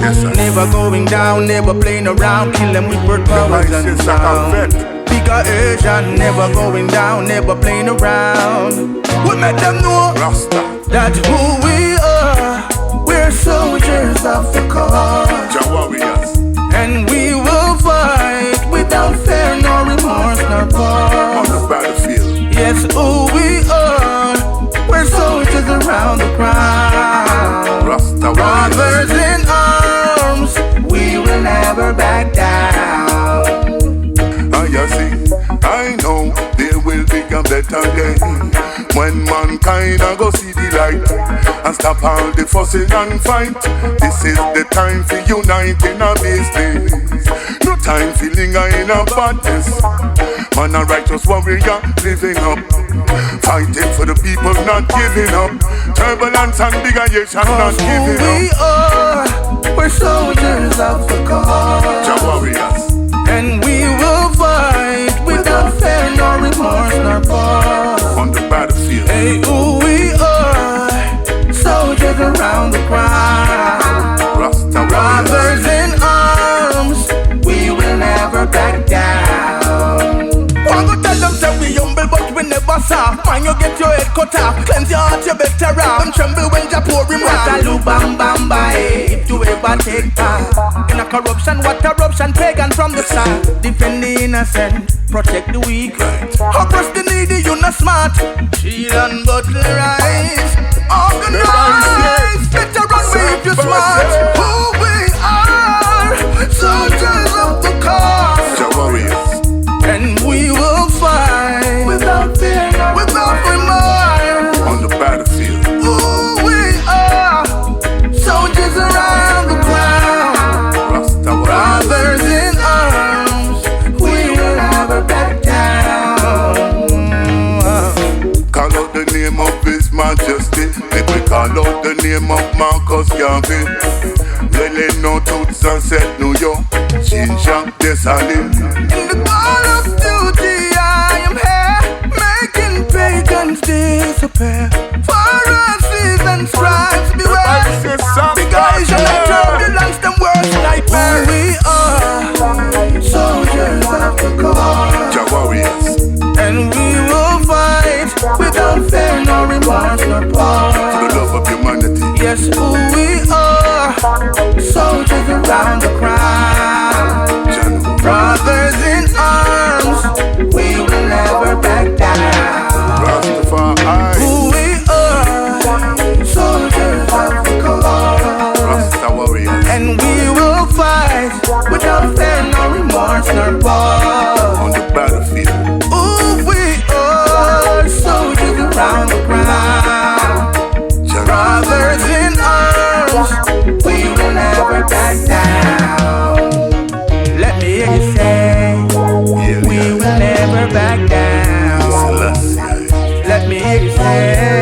Never going down, never playing around, kill them with word powers and sound. Bigga Haitian, never going down, never playing around. We make them know that who we are. We're soldiers of the cause, and we will fight without fear, nor remorse, nor pause. On the battlefield. Yes, who we are. We're soldiers around the crown. Brothers in arms, we will never back down. You see, I know there will be a better day when mankind go see the light and stop all the fussing and fight. This is the time for unite in a business. No time for linger in a badness. Man a righteous warrior living up, fighting for the people, not giving up. Turbulence and Bigga Haitian not giving up. We are, we're soldiers of the cause, warriors. And we will fight without fear, nor remorse, nor pause. On the battlefield. Hey, who we are, soldiers around the crown. Brothers in arms, we will never back down. Want to tell them say we humble, but we never soft. Man, you get your head cut off, cleanse your heart, you better off. Them tremble when you pour him out. Waterloo bam bam bye, if you ever take part in a corruption, what eruption, pagan from the start. Defend the innocent, protect the weak. Oppress the needy, you not smart. Shield and butlerize, organize. Better run way if you smart. Who we are, soldiers of the cause, and we will fight without fear, without remorse. On the battlefield. Who we are, soldiers around the ground. Brothers in arms, we will never back down. Call out the name of His Majesty. Let me call out the name of Marcus Garvey. Lele no toots and set New York. Ginger, Desalim. In the call of duty, I am here, making pagans disappear. For us and stripes beware. Bigga Haitian like turbulence, them words nightmare. Who we are, soldiers of the cause, warriors. and we will fight without fear, nor remorse, nor For pause. the love of humanity. Yes, who we are, soldiers around the crown. Brothers in arms, we will never back down. Rastafari. Who we are, soldiers of the cause, Rasta warriors. and we will fight without fear, nor remorse, nor pause. On the battlefield. Who we are, soldiers around the crown. Brothers in arms, we will never back down. Let me hear you say, we will never back down. Let me hear you say,